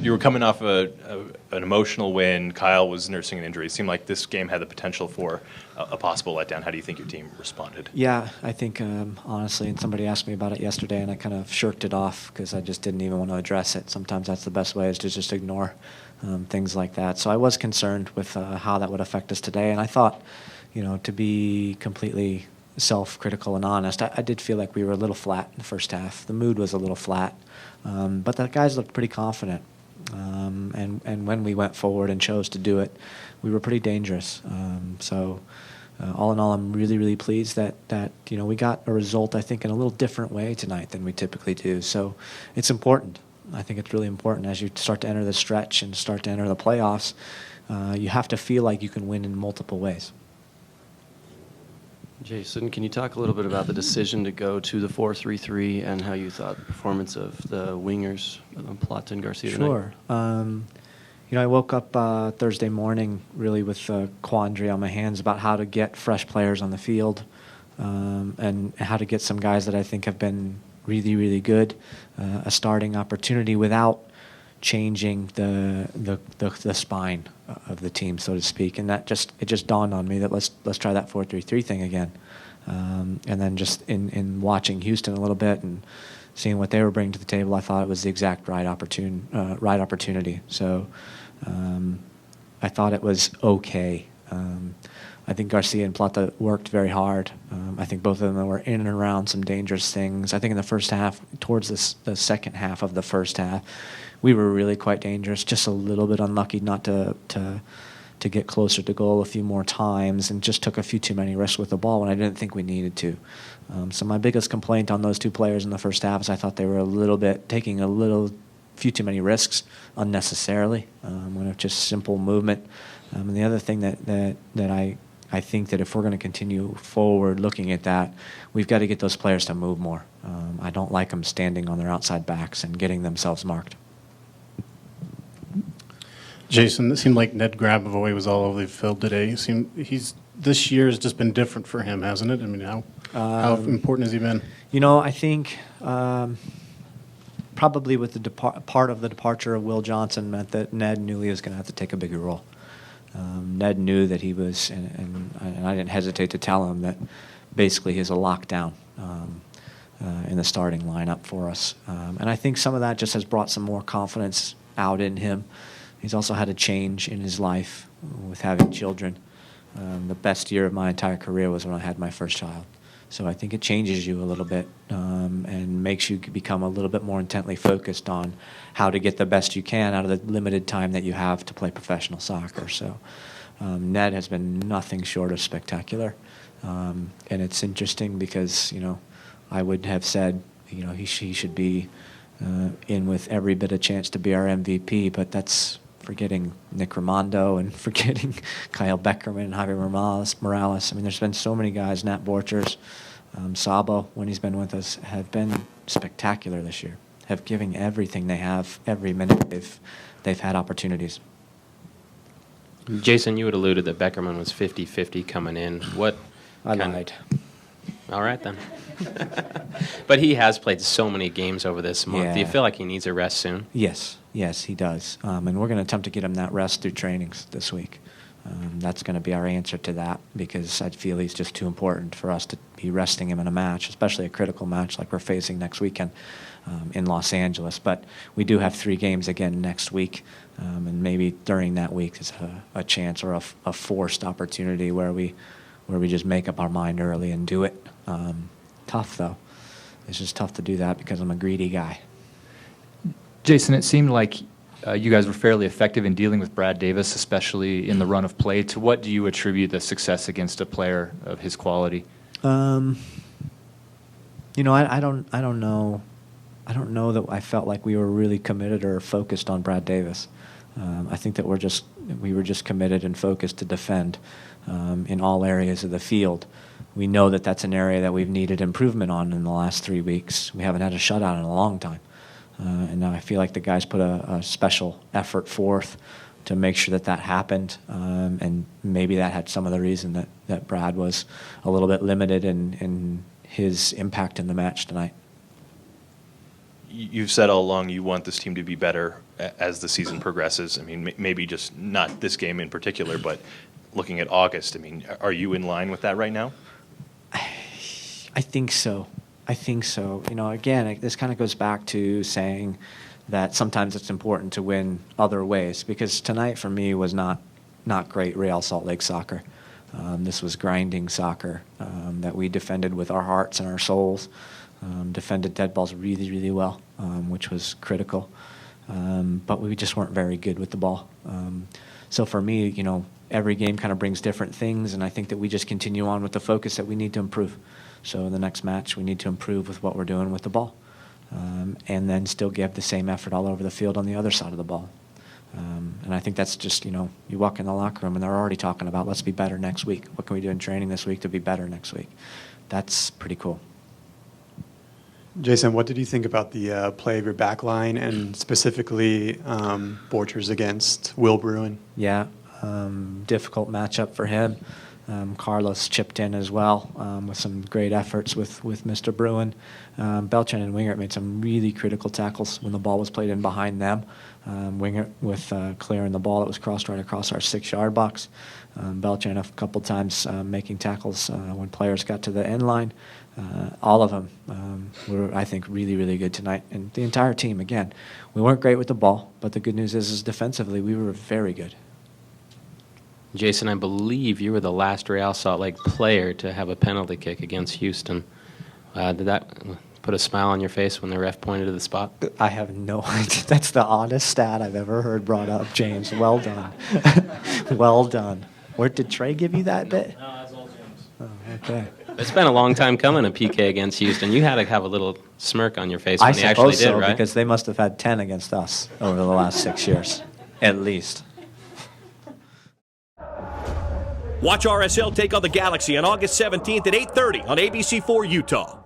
You were coming off an emotional win. Kyle was nursing an injury. It seemed like this game had the potential for a possible letdown. How do you think your team responded? Yeah, I think, honestly, and somebody asked me about it yesterday, and I kind of shirked it off because I just didn't even want to address it. Sometimes that's the best way, is to just ignore things like that. So I was concerned with how that would affect us today, and I thought, to be completely self-critical and honest, I did feel like we were a little flat in the first half. The mood was a little flat, but the guys looked pretty confident. And when we went forward and chose to do it, we were pretty dangerous. So all in all, I'm really, really pleased that we got a result, I think, in a little different way tonight than we typically do. So it's important. I think it's really important as you start to enter the stretch and start to enter the playoffs. You have to feel like you can win in multiple ways. Jason, can you talk a little bit about the decision to go to the 4-3-3 and how you thought the performance of the wingers, Plata and Garcia, Sure. I woke up Thursday morning really with a quandary on my hands about how to get fresh players on the field and how to get some guys that I think have been really, really good, a starting opportunity without changing the spine of the team, so to speak. And it just dawned on me that let's try that 4-3-3 thing again. And then just in watching Houston a little bit and seeing what they were bringing to the table, I thought it was the exact right opportunity. So I thought it was okay. I think Garcia and Plata worked very hard. I think both of them were in and around some dangerous things. I think in the first half, towards the second half of the first half, we were really quite dangerous, just a little bit unlucky not to get closer to goal a few more times, and just took a few too many risks with the ball when I didn't think we needed to. So my biggest complaint on those two players in the first half is I thought they were taking a few too many risks unnecessarily, when it's just simple movement. And the other thing that I think that if we're going to continue forward looking at that, we've got to get those players to move more. I don't like them standing on their outside backs and getting themselves marked. Jason, it seemed like Ned Grabavoy was all over the field today. This year has just been different for him, hasn't it? I mean, how important has he been? I think probably with part of the departure of Will Johnson meant that Ned knew he was going to have to take a bigger role. Ned knew that he was, and I didn't hesitate to tell him that basically he's a lockdown in the starting lineup for us. And I think some of that just has brought some more confidence out in him. He's also had a change in his life with having children. The best year of my entire career was when I had my first child. So I think it changes you a little bit and makes you become a little bit more intently focused on how to get the best you can out of the limited time that you have to play professional soccer. So Ned has been nothing short of spectacular. And it's interesting because, I would have said, he should be in with every bit of chance to be our MVP, but that's forgetting Nick Raimondo and forgetting Kyle Beckerman and Javier Morales. I mean, there's been so many guys, Nat Borchers, Sabo, when he's been with us, have been spectacular this year, have given everything they have every minute they've had opportunities. Jason, you had alluded that Beckerman was 50-50 coming in. I lied. All right, then. But he has played so many games over this month. Yeah. Do you feel like he needs a rest soon? Yes, he does. And we're going to attempt to get him that rest through trainings this week. That's going to be our answer to that, because I feel he's just too important for us to be resting him in a match, especially a critical match like we're facing next weekend in Los Angeles. But we do have 3 games again next week, and maybe during that week there's a chance or a forced opportunity where we just make up our mind early and do it. Tough, though. It's just tough to do that because I'm a greedy guy. Jason, it seemed like you guys were fairly effective in dealing with Brad Davis, especially in the run of play. To what do you attribute the success against a player of his quality? I don't know. I don't know that I felt like we were really committed or focused on Brad Davis. I think that we were just committed and focused to defend in all areas of the field. We know that that's an area that we've needed improvement on in the last 3 weeks. We haven't had a shutout in a long time. And now I feel like the guys put a special effort forth to make sure that happened. And maybe that had some of the reason that Brad was a little bit limited in his impact in the match tonight. you've said all along you want this team to be better as the season progresses. I mean, maybe just not this game in particular, but looking at August, I mean, are you in line with that right now? I think so. You know, again, this kind of goes back to saying that sometimes it's important to win other ways, because tonight for me was not great Real Salt Lake soccer. This was grinding soccer that we defended with our hearts and our souls, defended dead balls really, really well, which was critical. But we just weren't very good with the ball. So for me, you know, every game kind of brings different things, and I think that we just continue on with the focus that we need to improve. So in the next match, we need to improve with what we're doing with the ball, and then still give the same effort all over the field on the other side of the ball. And I think that's just, you know, you walk in the locker room and they're already talking about, let's be better next week. What can we do in training this week to be better next week? That's pretty cool. Jason, what did you think about the play of your back line, and specifically Borchers against Will Bruin? Yeah, difficult matchup for him. Carlos chipped in as well with some great efforts with Mr. Bruin. Beltran and Wingert made some really critical tackles when the ball was played in behind them. Wingert with clearing the ball that was crossed right across our 6-yard box. Beltran a couple times making tackles when players got to the end line. All of them were, I think, really, really good tonight. And the entire team, again, we weren't great with the ball, but the good news is defensively we were very good. Jason, I believe you were the last Real Salt Lake player to have a penalty kick against Houston. Did that put a smile on your face when the ref pointed to the spot? I have no idea. That's the oddest stat I've ever heard brought up, James. Well done. Well done. Where did Trey give you that bit? No, that's all James. Oh, okay. It's been a long time coming, a PK against Houston. You had to have a little smirk on your face when he actually did, right? Because they must have had 10 against us over the last 6 years, at least. Watch RSL take on the Galaxy on August 17th at 8:30 on ABC4 Utah.